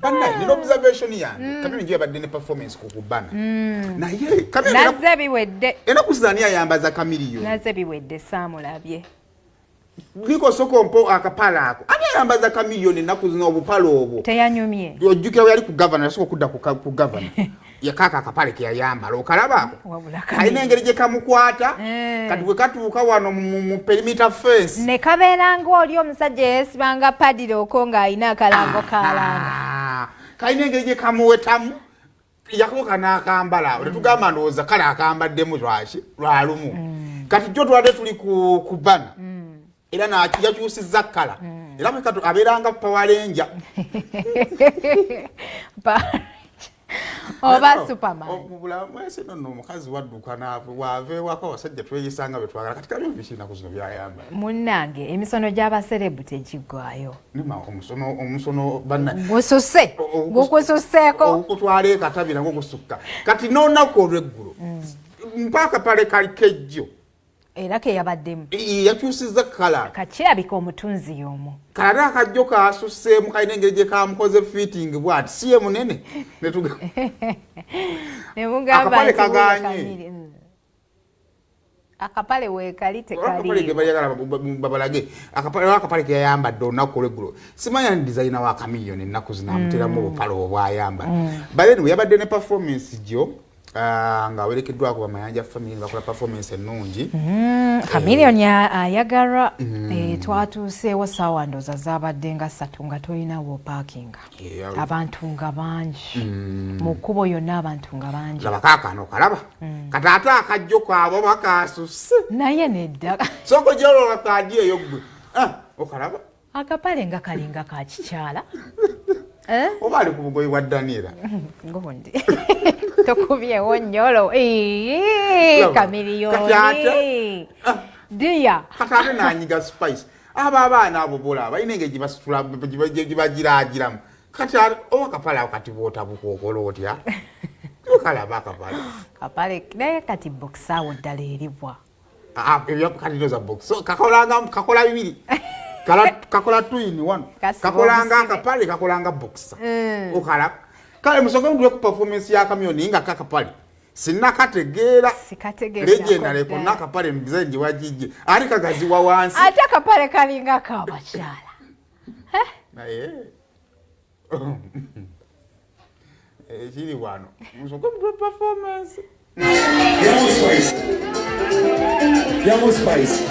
Banna ni observation yange kamera ngiye badde ne performance kukubana naye kamera naze biwedde enakuzania yambaza Chameleone naze biwedde samulabye liko sokompo akapala ako ani yambaza Chameleone nakuzina obupalo obwo teyanyumye ojjukira yali ku governor soko kudda ku governor yakaka akapale ke yayambala okalabako ayina engeri gye kamukwata kati bwe katuuka wano mu perimeter fence ne kabeera ng'oli omusajja yeesibanga padire okonga ayina akalango kalanga kayina engeri gye kamuwetamu yakoka n'akambala tetugamba ndowooza kale akambaddemu lwalumu kati jjo twadde tuli ku bana era yakyusizza kkala era bwekatu abeeranga Power Ranger oba Superman mwese nno omukazi wadduka waaveewako abasajja tweyisanga bwe twagala kati kali bishina ku zino byayambala munnange emisono gy'abaserebu tegiggwayo omusono banna gususe gukususeeko okutwala ekatabira ng'ogusukka kati n'olunaku olw'eggulo mpaka pale kali kejjo era ke yabaddemu yakyusizza kkala kakirabika omutunzi y'omu kalala akajjo kaasuseemu kalina engeri gye kamukoze fitting bwati si ye munene nemugamba kaganye akapale weekali tekali babalage akapale ke yayambadde olunaku olw'eggulo simanya ni designer wa Chameleone ennaku zinamuteramu obupale obwayambala bale we yabadde ne performance gyo nga werekeddwako bamayanja family bakola performance ennungi Chameleone ayagalwa twatuuseewo ssaawa ndooza zaabadde nga 3 nga tolinawo parking abantu nga bangi mu kkubo yonna abantu nga bangi laba Kaakano kalaba kati ate akajjo kaabo bakasusse naye nedda soko gyoloola kagiyeyo ggwe okalaba akapale nga kalinga ka kikyala oba ali ku bugoyi bwa Daniela ngondi tokubyewo nnyolo Chameleone dia kati ate nanyiga spice abo abaana abo bola balina engeri gibagiraagiramu kati oba akapale ako kati bootabuka okola otya okalaba kapale naye kati boxa awo ddala eribwa kati noza box kakola bibiri kakola 2 in 1 kakolanga akapale kakolanga boxer okalaba kale musoke mutwe ku performance ya Chameleone nga kakapale sinakategeera legendary ko nakapale mbizenji wajije ari kagazi wa wansi ate akapale kalinga kabakyala naye kiri wano musoke mutwe performance Yamo Spice.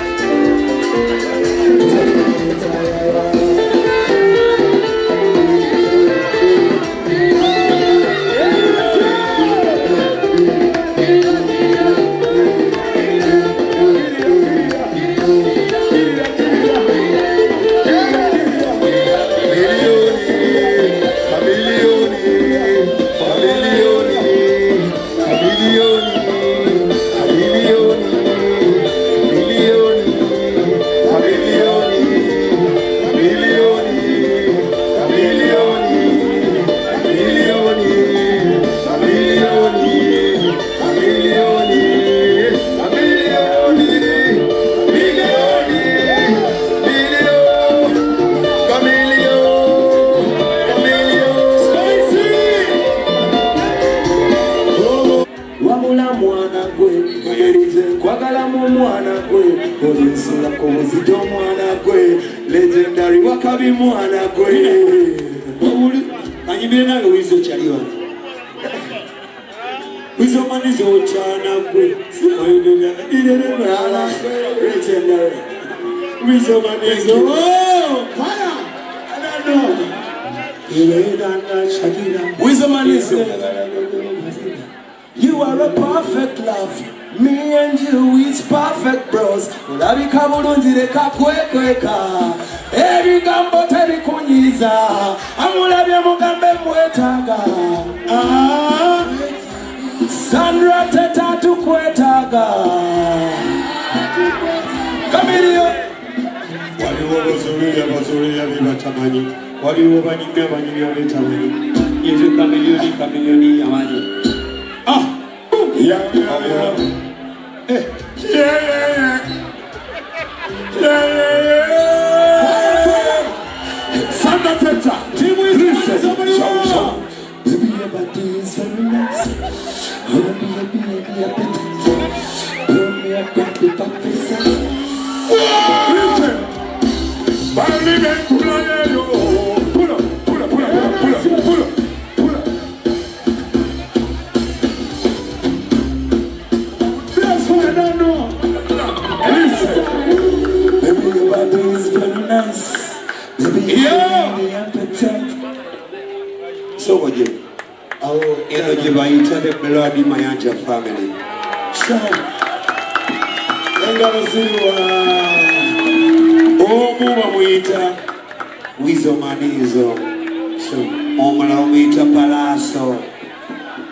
Legendary wakabi mwana gwe anyibire nange wizo chaliwa wizo manizo chana gwe legendary wizo manizo fire wizo manizo you are a perfect love. Me and you is perfect bros. Ulabika bulungi kakwekweka. Eri gambo teri kunyiza. Amulabye mugambe mwetaga. Sandra teta tukwetaga. Chameleone. Waliwo bazulia bibatamanyi. Waliwo banyimye betamanyi. Yesu Chameleone yamanyi. Yeah. Sandra Teta, Team Wilson. me a bit. Pull me a bit of pieces. Listen. Bali me kula yo. Pull up, pull up, pull up, pull up, pull up, pull up. That's what I don't know. Listen. Baby, your body is very nice. Baby, you have the appetite. So what you? Oh, energy by each other, Melody, my Anja family. So, I'm gonna see oh, Muma Muita, Wizo Manizo, so, Omala Muita Palazzo,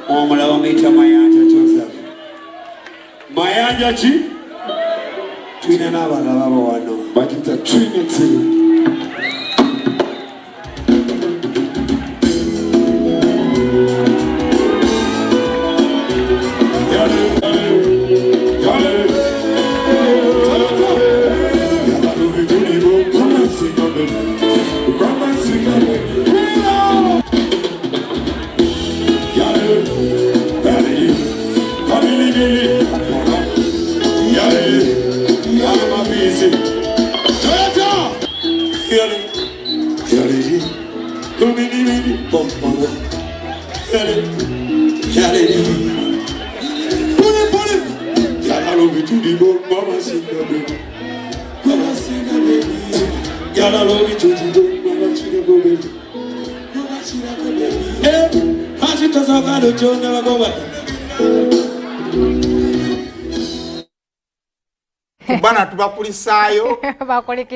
Omala Muita Mayanja Joseph. Mayanja Chi? Twin and but it's a trinity. Bana tubakulisaayo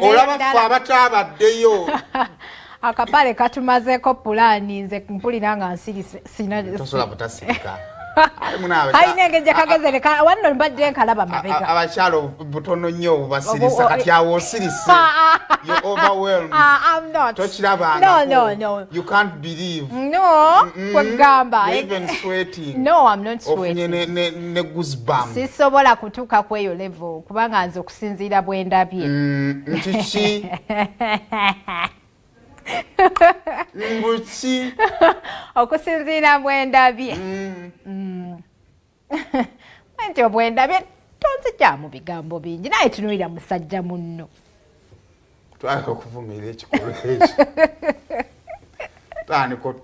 olaba ffe abatabaddeyo akapale katumazeeko pulaani nze mpulira nga tosobola butasirika kalina engeri kagezereka wanno mbadde nkalaba mabega abakyalo butono nnyo obubasirisa kati awo osirise you're overwhelmed I'm not tokirabanga you can't believe kwegamba even sweating no I'm not sweating ne goosebumps sisobola kutuuka ku eyo level kubanga nze okusinziira bwe ndabye nkiki mbuki okusinziira bwe ndabye nti obwe ndabye tonzija mu bigambo bingi naye tunuulira musajja munno twaleka okuvumirira ekikolwa ekyo tandika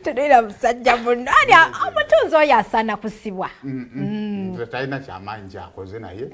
tunuulira musajja munno ani omutunzi oyo asaana kusibwa talina kyamaanyi kyakoze naye